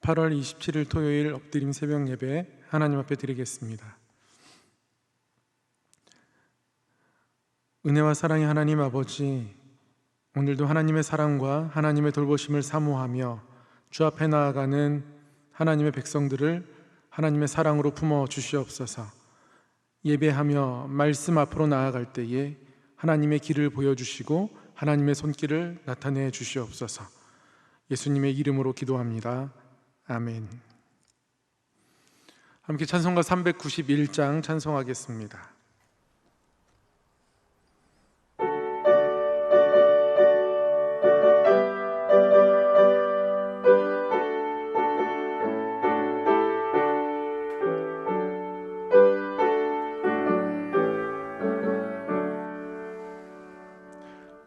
8월 27일 토요일 엎드림 새벽 예배 하나님 앞에 드리겠습니다. 은혜와 사랑의 하나님 아버지, 오늘도 하나님의 사랑과 하나님의 돌보심을 사모하며 주 앞에 나아가는 하나님의 백성들을 하나님의 사랑으로 품어 주시옵소서. 예배하며 말씀 앞으로 나아갈 때에 하나님의 길을 보여주시고 하나님의 손길을 나타내 주시옵소서. 예수님의 이름으로 기도합니다. 아멘. 함께 찬송가 391장 찬송하겠습니다.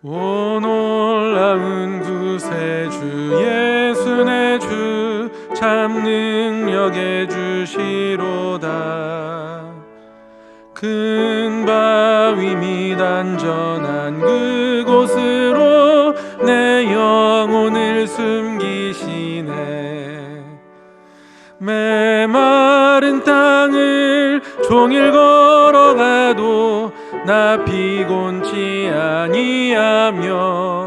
오 놀라운 구세주 예수 내 주 참 능력의 주시로다. 큰 바위 및 안전한 그곳으로 내 영혼을 숨기시네. 메마른 땅을 종일 걸어가도 나 피곤치 아니하며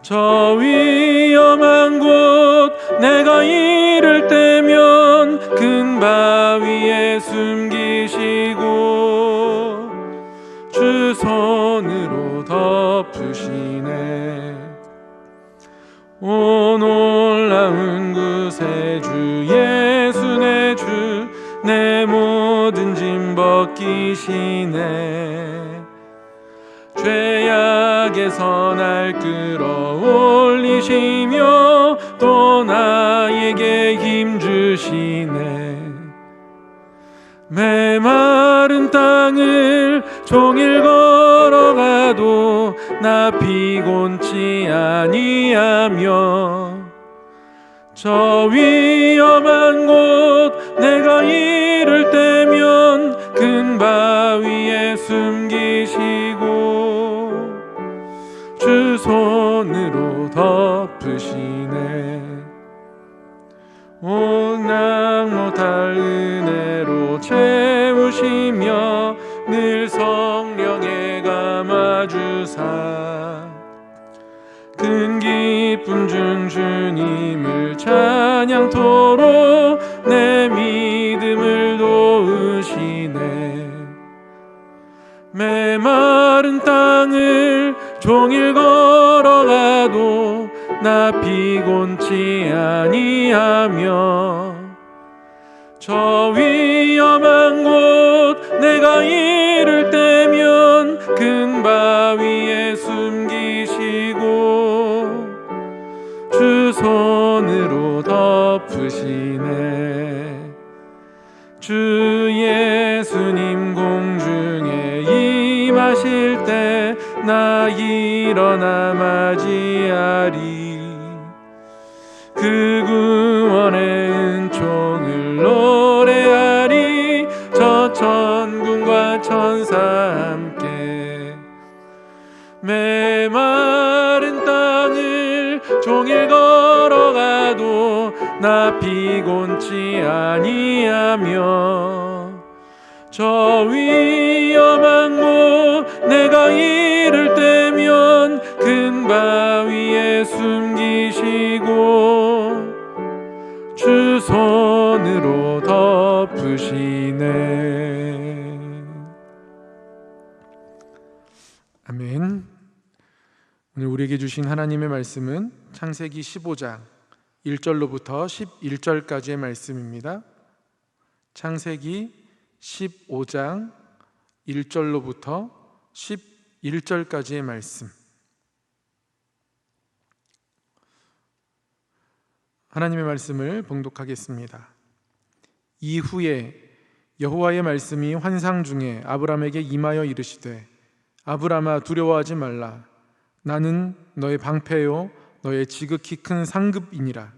저 위험한 곳 내가 이를 때면 큰 바위에 숨기시고 주 손으로 덮으시네. 오 놀라운 구세주 예수 내 주 내 모든 짐 벗기시네. 죄악에서 날 끌어올리시며 또 나에게 힘 주시네. 메마른 땅을 종일 걸어가도 나 피곤치 아니하며 저 위험한 곳 내가 이를 때면 큰 바위에 숨기시고 주 손으로 덮으시네. 온악 못할 은혜로 채우시며 늘 성령에 감아주사 큰 기쁨 중 주님을 찬양토록 내 믿음을 도우시네. 메마른 땅을 종일 걸어가도 나 피곤치 아니하며 저 위험한 곳 내가 이를 때면 큰 바위에 숨기시고 주 손으로 덮으시네. 주 예수님 공중에 임하실 때 나 일어나 맞이하리. 그 구원의 은총을 노래하리. 저 천군과 천사 함께 메마른 땅을 종일 걸어가도 나 피곤치 아니하며 저 위험한 곳 내가 이를 때면 큰 바위에 숨기시고 주 손으로 덮으시네. 아멘. 오늘 우리에게 주신 하나님의 말씀은 창세기 15장 1절로부터 11절까지의 말씀입니다. 창세기 15장 1절로부터 11절까지의 말씀. 하나님의 말씀을 봉독하겠습니다. 이후에 여호와의 말씀이 환상 중에 아브람에게 임하여 이르시되 아브람아 두려워하지 말라. 나는 너의 방패요 너의 지극히 큰 상급이니라.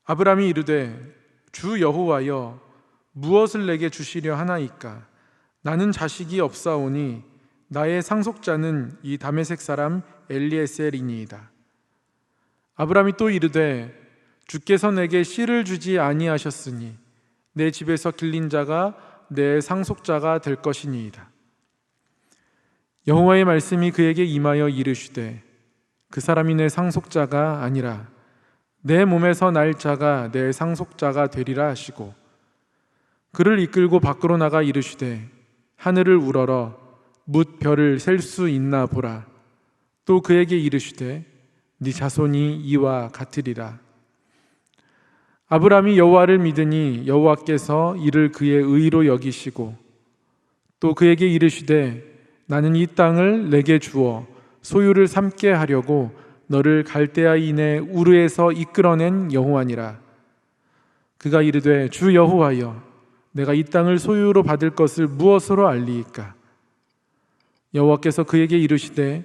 아브람이 이르되 주 여호와여 무엇을 내게 주시려 하나이까? 나는 자식이 없사오니 나의 상속자는 이 다메섹 사람 엘리에셀이니이다. 아브람이 또 이르되 주께서 내게 씨를 주지 아니하셨으니 내 집에서 길린 자가 내 상속자가 될 것이니이다. 여호와의 말씀이 그에게 임하여 이르시되 그 사람이 내 상속자가 아니라 내 몸에서 날 자가 내 상속자가 되리라 하시고 그를 이끌고 밖으로 나가 이르시되 하늘을 우러러 뭇 별을 셀 수 있나 보라. 또 그에게 이르시되 네 자손이 이와 같으리라. 아브라함이 여호와를 믿으니 여호와께서 이를 그의 의로 여기시고 또 그에게 이르시되 나는 이 땅을 내게 주어 소유를 삼게 하려고 너를 갈대아인의 우르에서 이끌어낸 여호와니라. 그가 이르되 주 여호와여 내가 이 땅을 소유로 받을 것을 무엇으로 알리이까? 여호와께서 그에게 이르시되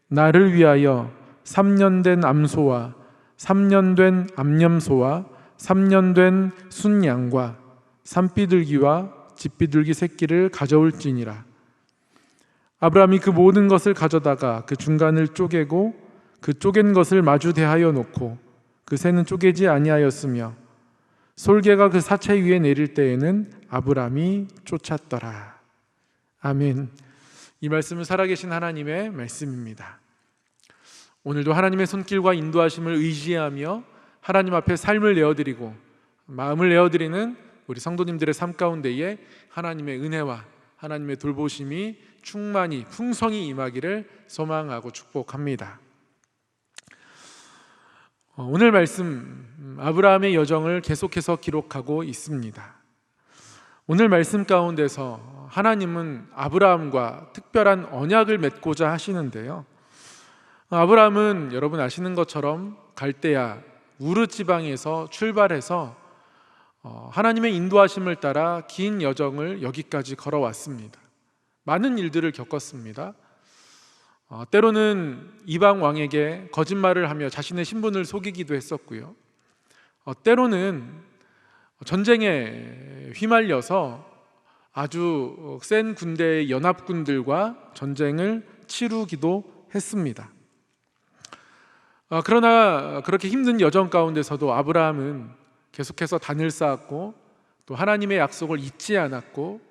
나를 위하여 3년 된 암소와 3년 된 암염소와 3년 된 순양과 산비둘기와 집비둘기 새끼를 가져올지니라. 아브라함이 그 모든 것을 가져다가 그 중간을 쪼개고 그 쪼갠 것을 마주 대하여 놓고 그 새는 쪼개지 아니하였으며 솔개가 그 사체 위에 내릴 때에는 아브라함이 쫓았더라. 아멘. 이 말씀은 살아계신 하나님의 말씀입니다. 오늘도 하나님의 손길과 인도하심을 의지하며 하나님 앞에 삶을 내어드리고 마음을 내어드리는 우리 성도님들의 삶 가운데에 하나님의 은혜와 하나님의 돌보심이 충만히 풍성히 임하기를 소망하고 축복합니다. 오늘 말씀 아브라함의 여정을 계속해서 기록하고 있습니다. 오늘 말씀 가운데서 하나님은 아브라함과 특별한 언약을 맺고자 하시는데요. 아브라함은 여러분 아시는 것처럼 갈대아 우르 지방에서 출발해서 하나님의 인도하심을 따라 긴 여정을 여기까지 걸어왔습니다. 많은 일들을 겪었습니다. 때로는 이방 왕에게 거짓말을 하며 자신의 신분을 속이기도 했었고요. 때로는 전쟁에 휘말려서 아주 센 군대의 연합군들과 전쟁을 치르기도 했습니다. 그러나 그렇게 힘든 여정 가운데서도 아브라함은 계속해서 단을 쌓았고 또 하나님의 약속을 잊지 않았고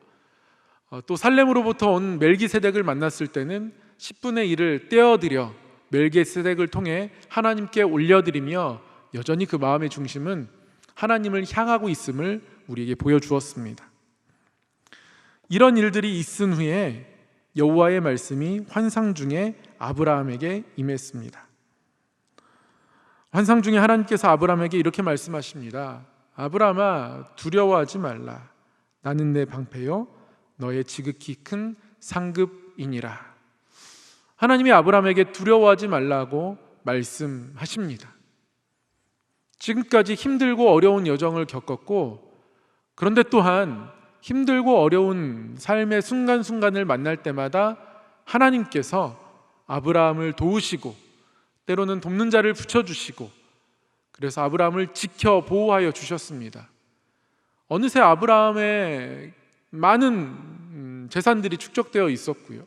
또 살렘으로부터 온 멜기세덱을 만났을 때는 10분의 1을 떼어드려 멜기세덱을 통해 하나님께 올려드리며 여전히 그 마음의 중심은 하나님을 향하고 있음을 우리에게 보여주었습니다. 이런 일들이 있은 후에 여호와의 말씀이 환상 중에 아브라함에게 임했습니다. 환상 중에 하나님께서 아브라함에게 이렇게 말씀하십니다. 아브라함아 두려워하지 말라. 나는 내 방패요 너의 지극히 큰 상급이니라. 하나님이 아브라함에게 두려워하지 말라고 말씀하십니다. 지금까지 힘들고 어려운 여정을 겪었고 그런데 또한 힘들고 어려운 삶의 순간순간을 만날 때마다 하나님께서 아브라함을 도우시고 때로는 돕는 자를 붙여주시고 그래서 아브라함을 지켜 보호하여 주셨습니다. 어느새 아브라함의 많은 재산들이 축적되어 있었고요.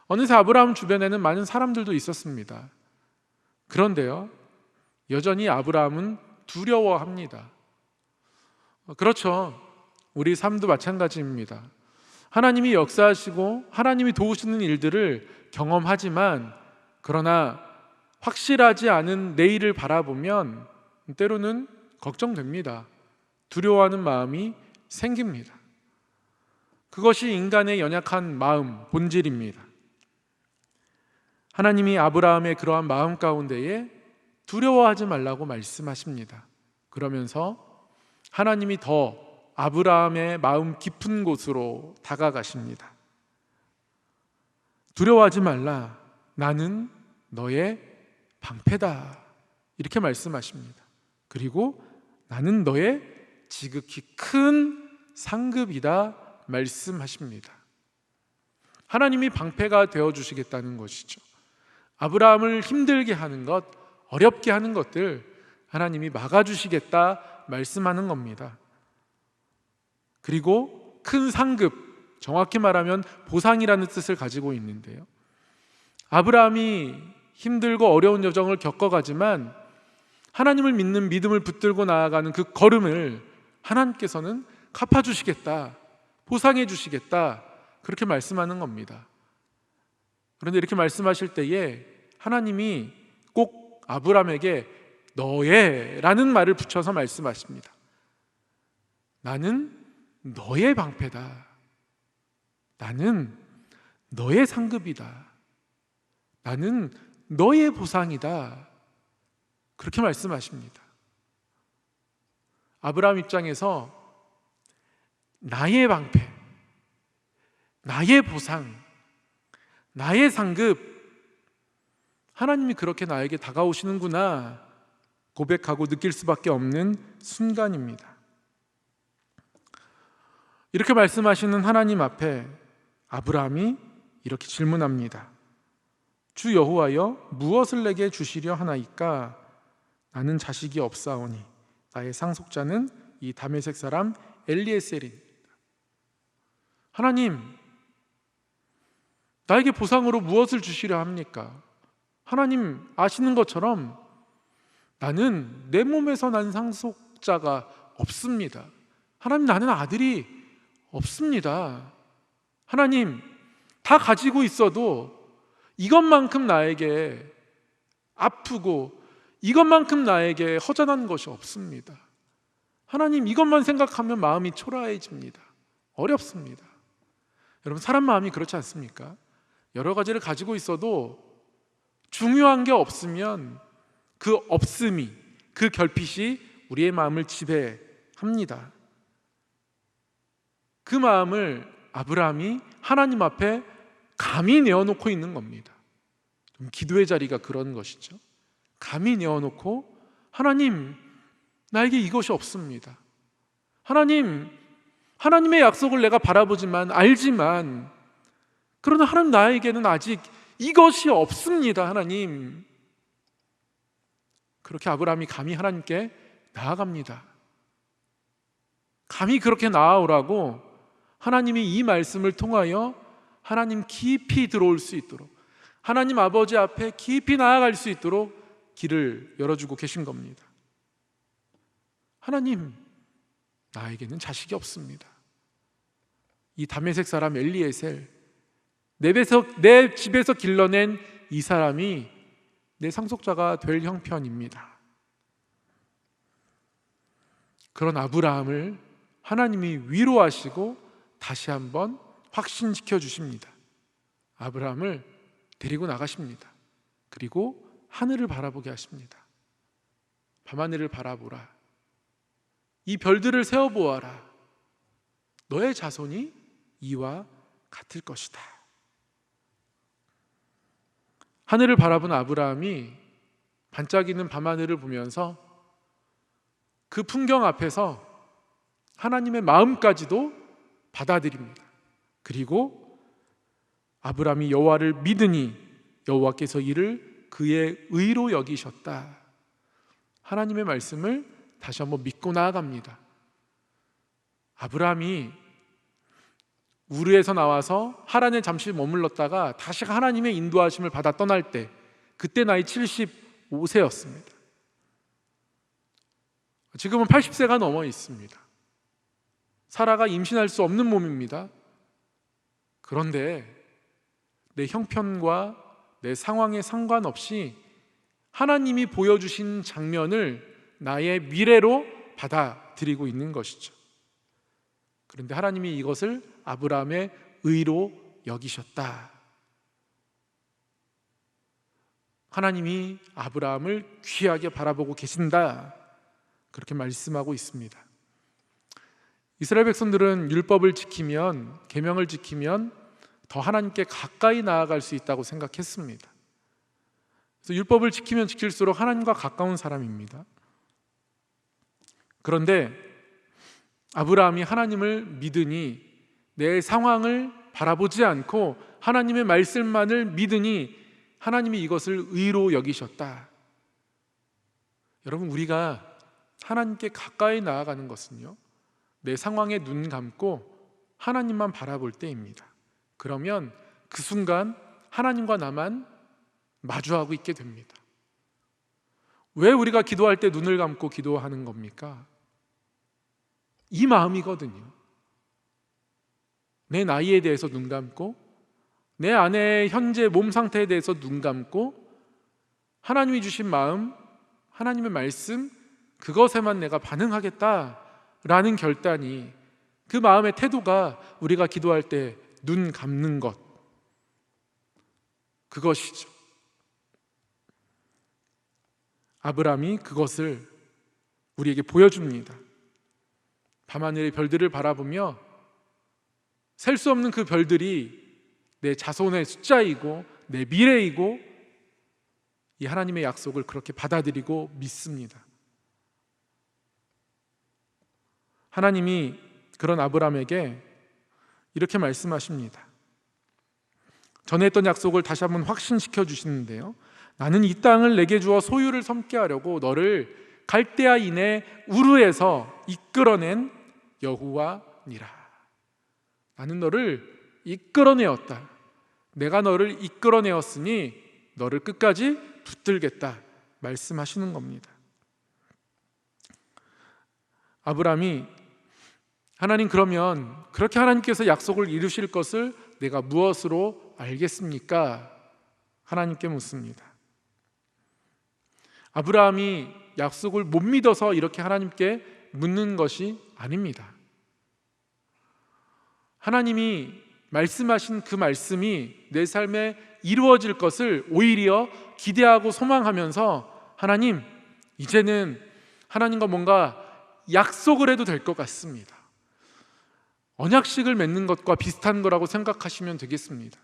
어느새 아브라함 주변에는 많은 사람들도 있었습니다. 그런데요, 여전히 아브라함은 두려워합니다. 그렇죠. 우리 삶도 마찬가지입니다. 하나님이 역사하시고 하나님이 도우시는 일들을 경험하지만 그러나 확실하지 않은 내일을 바라보면 때로는 걱정됩니다. 두려워하는 마음이 생깁니다. 그것이 인간의 연약한 마음, 본질입니다. 하나님이 아브라함의 그러한 마음 가운데에 두려워하지 말라고 말씀하십니다. 그러면서 하나님이 더 아브라함의 마음 깊은 곳으로 다가가십니다. 두려워하지 말라. 나는 너의 방패다. 이렇게 말씀하십니다. 그리고 나는 너의 지극히 큰 상급이다 말씀하십니다. 하나님이 방패가 되어주시겠다는 것이죠. 아브라함을 힘들게 하는 것, 어렵게 하는 것들 하나님이 막아주시겠다 말씀하는 겁니다. 그리고 큰 상급, 정확히 말하면 보상이라는 뜻을 가지고 있는데요. 아브라함이 힘들고 어려운 여정을 겪어가지만 하나님을 믿는 믿음을 붙들고 나아가는 그 걸음을 하나님께서는 갚아주시겠다, 보상해 주시겠다, 그렇게 말씀하는 겁니다. 그런데 이렇게 말씀하실 때에 하나님이 꼭 아브라함에게 너의 라는 말을 붙여서 말씀하십니다. 나는 너의 방패다. 나는 너의 상급이다. 나는 너의 보상이다. 그렇게 말씀하십니다. 아브라함 입장에서 나의 방패, 나의 보상, 나의 상급, 하나님이 그렇게 나에게 다가오시는구나 고백하고 느낄 수밖에 없는 순간입니다. 이렇게 말씀하시는 하나님 앞에 아브라함이 이렇게 질문합니다. 주 여호와여, 무엇을 내게 주시려 하나이까? 나는 자식이 없사오니 나의 상속자는 이 다메섹 사람 엘리에셀이니이다. 하나님, 나에게 보상으로 무엇을 주시려 합니까? 하나님 아시는 것처럼 나는 내 몸에서 난 상속자가 없습니다. 하나님, 나는 아들이 없습니다. 하나님, 다 가지고 있어도 이것만큼 나에게 아프고 이것만큼 나에게 허전한 것이 없습니다. 하나님, 이것만 생각하면 마음이 초라해집니다. 어렵습니다. 여러분, 사람 마음이 그렇지 않습니까? 여러 가지를 가지고 있어도 중요한 게 없으면 그 없음이, 그 결핍이 우리의 마음을 지배합니다. 그 마음을 아브라함이 하나님 앞에 감히 내어놓고 있는 겁니다. 좀 기도의 자리가 그런 것이죠. 감히 내어놓고 하나님, 나에게 이것이 없습니다. 하나님, 하나님의 약속을 내가 바라보지만 알지만 그러나 하나님, 나에게는 아직 이것이 없습니다. 하나님, 그렇게 아브라함이 감히 하나님께 나아갑니다. 감히 그렇게 나아오라고 하나님이 이 말씀을 통하여 하나님 깊이 들어올 수 있도록, 하나님 아버지 앞에 깊이 나아갈 수 있도록 길을 열어주고 계신 겁니다. 하나님, 나에게는 자식이 없습니다. 이 다메섹 사람 엘리에셀, 내 집에서 길러낸 이 사람이 내 상속자가 될 형편입니다. 그런 아브라함을 하나님이 위로하시고 다시 한번 확신시켜 주십니다. 아브라함을 데리고 나가십니다. 그리고 하늘을 바라보게 하십니다. 밤하늘을 바라보라. 이 별들을 세어보아라. 너의 자손이 이와 같을 것이다. 하늘을 바라본 아브라함이 반짝이는 밤하늘을 보면서 그 풍경 앞에서 하나님의 마음까지도 받아들입니다. 그리고 아브라함이 여호와를 믿으니 여호와께서 이를 그의 의로 여기셨다. 하나님의 말씀을 다시 한번 믿고 나아갑니다. 아브라함이 우르에서 나와서 하란에 잠시 머물렀다가 다시 하나님의 인도하심을 받아 떠날 때, 그때 나이 75세였습니다. 지금은 80세가 넘어 있습니다. 사라가 임신할 수 없는 몸입니다. 그런데 내 형편과 내 상황에 상관없이 하나님이 보여주신 장면을 나의 미래로 받아들이고 있는 것이죠. 그런데 하나님이 이것을 아브라함의 의로 여기셨다. 하나님이 아브라함을 귀하게 바라보고 계신다. 그렇게 말씀하고 있습니다. 이스라엘 백성들은 율법을 지키면, 계명을 지키면 더 하나님께 가까이 나아갈 수 있다고 생각했습니다. 그래서 율법을 지키면 지킬수록 하나님과 가까운 사람입니다. 그런데 아브라함이 하나님을 믿으니, 내 상황을 바라보지 않고 하나님의 말씀만을 믿으니 하나님이 이것을 의로 여기셨다. 여러분, 우리가 하나님께 가까이 나아가는 것은요, 내 상황에 눈 감고 하나님만 바라볼 때입니다. 그러면 그 순간 하나님과 나만 마주하고 있게 됩니다. 왜 우리가 기도할 때 눈을 감고 기도하는 겁니까? 이 마음이거든요. 내 나이에 대해서 눈 감고, 내 아내의 현재 몸 상태에 대해서 눈 감고, 하나님이 주신 마음, 하나님의 말씀, 그것에만 내가 반응하겠다라는 결단이, 그 마음의 태도가 우리가 기도할 때 눈 감는 것, 그것이죠. 아브라함이 그것을 우리에게 보여줍니다. 밤하늘의 별들을 바라보며 셀 수 없는 그 별들이 내 자손의 숫자이고 내 미래이고, 이 하나님의 약속을 그렇게 받아들이고 믿습니다. 하나님이 그런 아브라함에게 이렇게 말씀하십니다. 전에 했던 약속을 다시 한번 확신시켜 주시는데요, 나는 이 땅을 내게 주어 소유를 삼게 하려고 너를 갈대아인의 우르에서 이끌어낸 여호와니라. 나는 너를 이끌어내었다. 내가 너를 이끌어내었으니 너를 끝까지 붙들겠다 말씀하시는 겁니다. 아브라함이, 하나님, 그러면 그렇게 하나님께서 약속을 이루실 것을 내가 무엇으로 알겠습니까? 하나님께 묻습니다. 아브라함이 약속을 못 믿어서 이렇게 하나님께 묻는 것이 아닙니다. 하나님이 말씀하신 그 말씀이 내 삶에 이루어질 것을 오히려 기대하고 소망하면서, 하나님, 이제는 하나님과 뭔가 약속을 해도 될 것 같습니다. 언약식을 맺는 것과 비슷한 거라고 생각하시면 되겠습니다.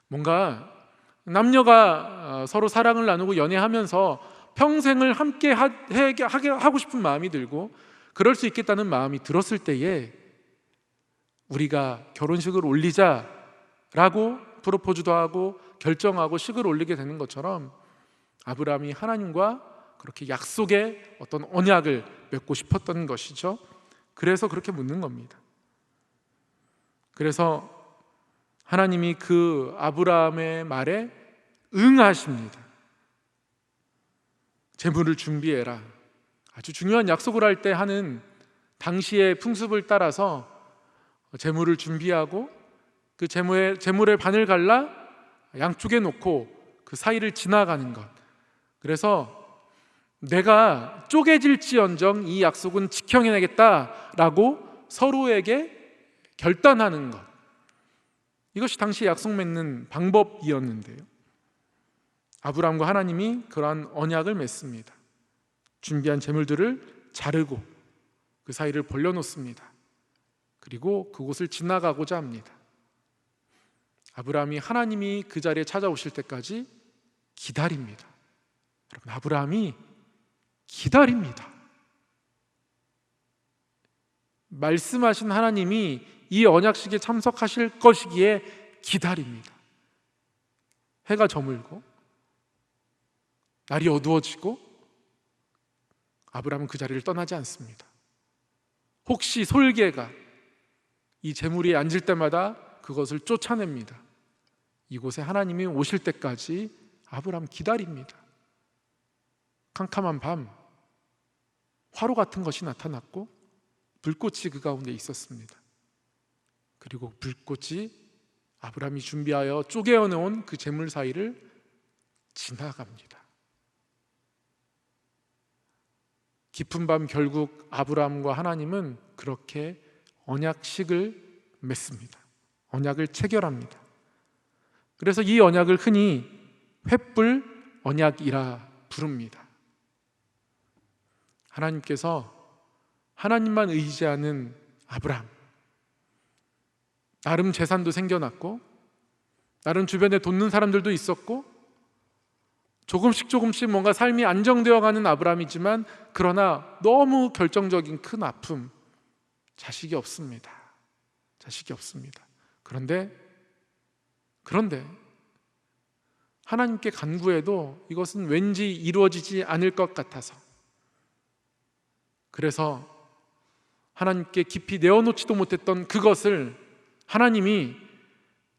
뭔가 남녀가 서로 사랑을 나누고 연애하면서 평생을 함께 하고 싶은 마음이 들고 그럴 수 있겠다는 마음이 들었을 때에 우리가 결혼식을 올리자라고 프로포즈도 하고 결정하고 식을 올리게 되는 것처럼, 아브라함이 하나님과 그렇게 약속의 어떤 언약을 맺고 싶었던 것이죠. 그래서 그렇게 묻는 겁니다. 그래서 하나님이 그 아브라함의 말에 응하십니다. 재물을 준비해라. 아주 중요한 약속을 할 때 하는 당시의 풍습을 따라서 재물을 준비하고 그 재물의 반을 갈라 양쪽에 놓고 그 사이를 지나가는 것. 그래서 내가 쪼개질지언정 이 약속은 지켜내겠다라고 서로에게 결단하는 것, 이것이 당시 약속 맺는 방법이었는데요, 아브라함과 하나님이 그러한 언약을 맺습니다. 준비한 재물들을 자르고 그 사이를 벌려놓습니다. 그리고 그곳을 지나가고자 합니다. 아브라함이 하나님이 그 자리에 찾아오실 때까지 기다립니다. 여러분, 아브라함이 기다립니다. 말씀하신 하나님이 이 언약식에 참석하실 것이기에 기다립니다. 해가 저물고 날이 어두워지고 아브라함은 그 자리를 떠나지 않습니다. 혹시 솔개가 이 재물 위에 앉을 때마다 그것을 쫓아냅니다. 이곳에 하나님이 오실 때까지 아브라함 기다립니다. 캄캄한 밤, 화로 같은 것이 나타났고 불꽃이 그 가운데 있었습니다. 그리고 불꽃이 아브라함이 준비하여 쪼개어 놓은 그 재물 사이를 지나갑니다. 깊은 밤, 결국 아브라함과 하나님은 그렇게 언약식을 맺습니다. 언약을 체결합니다. 그래서 이 언약을 흔히 횃불 언약이라 부릅니다. 하나님께서 하나님만 의지하는 아브라함, 나름 재산도 생겨났고 나름 주변에 돕는 사람들도 있었고 조금씩 뭔가 삶이 안정되어가는 아브라함이지만, 그러나 너무 결정적인 큰 아픔, 자식이 없습니다. 그런데 하나님께 간구해도 이것은 왠지 이루어지지 않을 것 같아서, 그래서 하나님께 깊이 내어놓지도 못했던 그것을 하나님이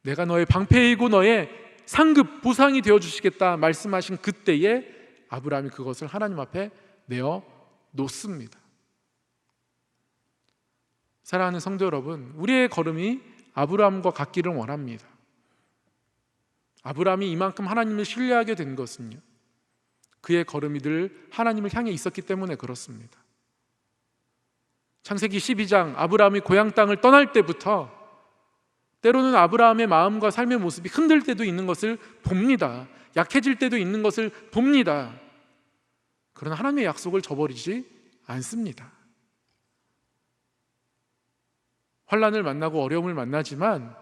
내가 너의 방패이고 너의 상급 보상이 되어주시겠다 말씀하신 그때에 아브라함이 그것을 하나님 앞에 내어 놓습니다. 사랑하는 성도 여러분, 우리의 걸음이 아브라함과 같기를 원합니다. 아브라함이 이만큼 하나님을 신뢰하게 된 것은요, 그의 걸음이 늘 하나님을 향해 있었기 때문에 그렇습니다. 창세기 12장, 아브라함이 고향 땅을 떠날 때부터 때로는 아브라함의 마음과 삶의 모습이 흔들 때도 있는 것을 봅니다. 약해질 때도 있는 것을 봅니다. 그러나 하나님의 약속을 저버리지 않습니다. 환난을 만나고 어려움을 만나지만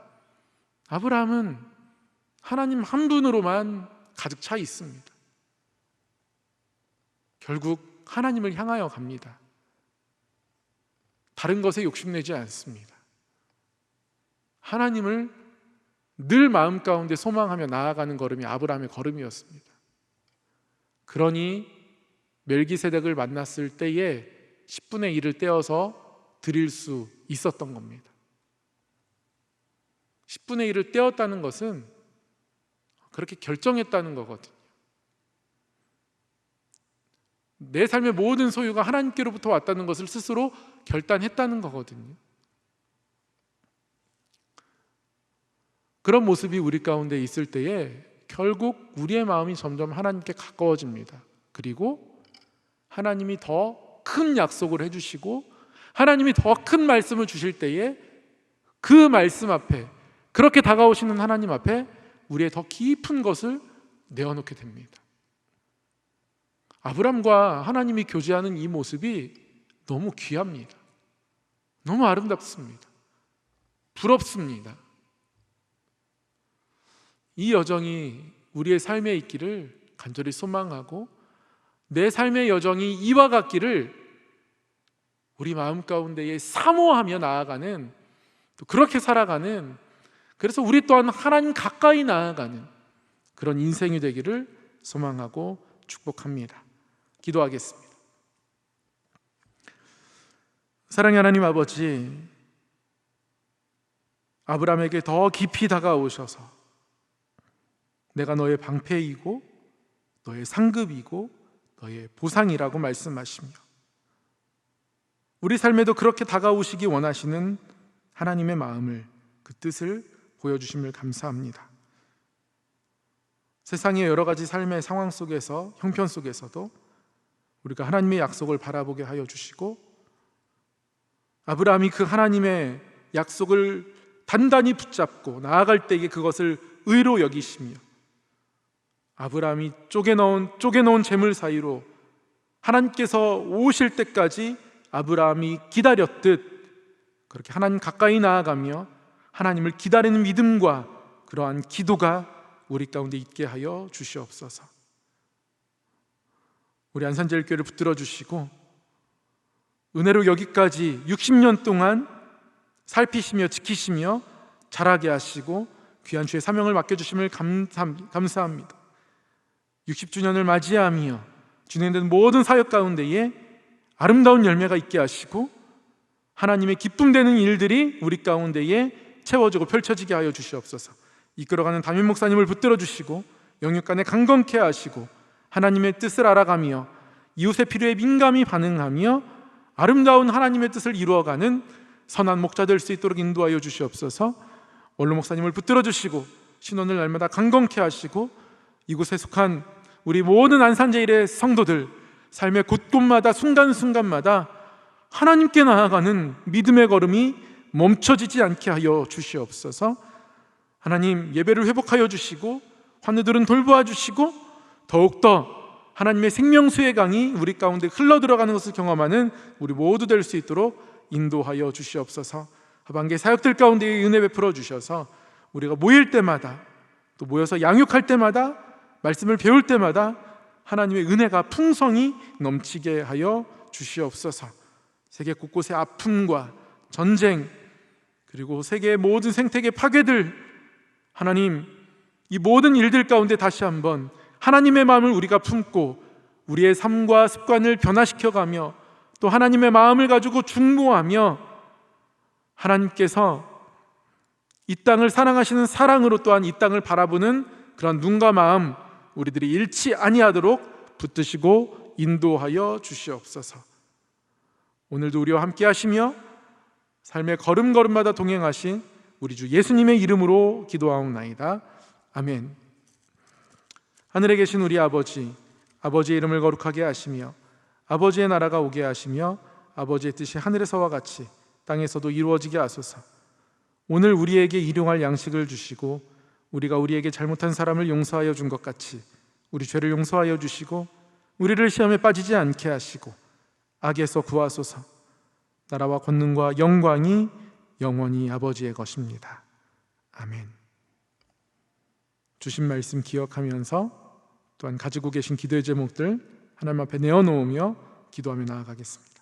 아브라함은 하나님 한 분으로만 가득 차 있습니다. 결국 하나님을 향하여 갑니다. 다른 것에 욕심내지 않습니다. 하나님을 늘 마음 가운데 소망하며 나아가는 걸음이 아브라함의 걸음이었습니다. 그러니 멜기세덱을 만났을 때에 10분의 1을 떼어서 드릴 수 있었던 겁니다. 10분의 1을 떼었다는 것은 그렇게 결정했다는 거거든요. 내 삶의 모든 소유가 하나님께로부터 왔다는 것을 스스로 결단했다는 거거든요. 그런 모습이 우리 가운데 있을 때에 결국 우리의 마음이 점점 하나님께 가까워집니다. 그리고 하나님이 더 큰 약속을 해주시고 하나님이 더 큰 말씀을 주실 때에 그 말씀 앞에, 그렇게 다가오시는 하나님 앞에 우리의 더 깊은 것을 내어놓게 됩니다. 아브람과 하나님이 교제하는 이 모습이 너무 귀합니다. 너무 아름답습니다. 부럽습니다. 이 여정이 우리의 삶에 있기를 간절히 소망하고, 내 삶의 여정이 이와 같기를 우리 마음 가운데에 사모하며 나아가는, 또 그렇게 살아가는, 그래서 우리 또한 하나님 가까이 나아가는 그런 인생이 되기를 소망하고 축복합니다. 기도하겠습니다. 사랑의 하나님 아버지, 아브라함에게 더 깊이 다가오셔서 내가 너의 방패이고 너의 상급이고 너의 보상이라고 말씀하시며, 우리 삶에도 그렇게 다가오시기 원하시는 하나님의 마음을, 그 뜻을 보여주심을 감사합니다. 세상의 여러 가지 삶의 상황 속에서, 형편 속에서도 우리가 하나님의 약속을 바라보게 하여 주시고, 아브라함이 그 하나님의 약속을 단단히 붙잡고 나아갈 때에 그것을 의로 여기시며, 아브라함이 쪼개놓은 재물 사이로 하나님께서 오실 때까지 아브라함이 기다렸듯 그렇게 하나님 가까이 나아가며 하나님을 기다리는 믿음과 그러한 기도가 우리 가운데 있게 하여 주시옵소서. 우리 안산제일교회를 붙들어 주시고 은혜로 여기까지 60년 동안 살피시며 지키시며 자라게 하시고 귀한 주의 사명을 맡겨주심을 감사합니다. 60주년을 맞이하며 진행된 모든 사역 가운데에 아름다운 열매가 있게 하시고 하나님의 기쁨되는 일들이 우리 가운데에 채워지고 펼쳐지게 하여 주시옵소서. 이끌어가는 담임 목사님을 붙들어 주시고 영육간에 강건케 하시고 하나님의 뜻을 알아가며 이웃의 필요에 민감히 반응하며 아름다운 하나님의 뜻을 이루어가는 선한 목자 될 수 있도록 인도하여 주시옵소서. 원로 목사님을 붙들어 주시고 신원을 날마다 강건케 하시고 이곳에 속한 우리 모든 안산제일의 성도들 삶의 곳곳마다 순간순간마다 하나님께 나아가는 믿음의 걸음이 멈춰지지 않게 하여 주시옵소서. 하나님, 예배를 회복하여 주시고 환우들은 돌보아 주시고 더욱더 하나님의 생명수의 강이 우리 가운데 흘러들어가는 것을 경험하는 우리 모두 될 수 있도록 인도하여 주시옵소서. 하반기 사역들 가운데 은혜 베풀어 주셔서 우리가 모일 때마다, 또 모여서 양육할 때마다, 말씀을 배울 때마다 하나님의 은혜가 풍성히 넘치게 하여 주시옵소서. 세계 곳곳의 아픔과 전쟁, 그리고 세계의 모든 생태계 파괴들, 하나님, 이 모든 일들 가운데 다시 한번 하나님의 마음을 우리가 품고 우리의 삶과 습관을 변화시켜가며 또 하나님의 마음을 가지고 중보하며 하나님께서 이 땅을 사랑하시는 사랑으로 또한 이 땅을 바라보는 그런 눈과 마음 우리들이 잃지 아니하도록 붙드시고 인도하여 주시옵소서. 오늘도 우리와 함께 하시며 삶의 걸음걸음마다 동행하신 우리 주 예수님의 이름으로 기도하옵나이다. 아멘. 하늘에 계신 우리 아버지, 아버지의 이름을 거룩하게 하시며 아버지의 나라가 오게 하시며 아버지의 뜻이 하늘에서와 같이 땅에서도 이루어지게 하소서. 오늘 우리에게 일용할 양식을 주시고 우리가 우리에게 잘못한 사람을 용서하여 준 것 같이 우리 죄를 용서하여 주시고 우리를 시험에 빠지지 않게 하시고 악에서 구하소서. 나라와 권능과 영광이 영원히 아버지의 것입니다. 아멘. 주신 말씀 기억하면서 또한 가지고 계신 기도의 제목들 하나님 앞에 내어놓으며 기도하며 나아가겠습니다.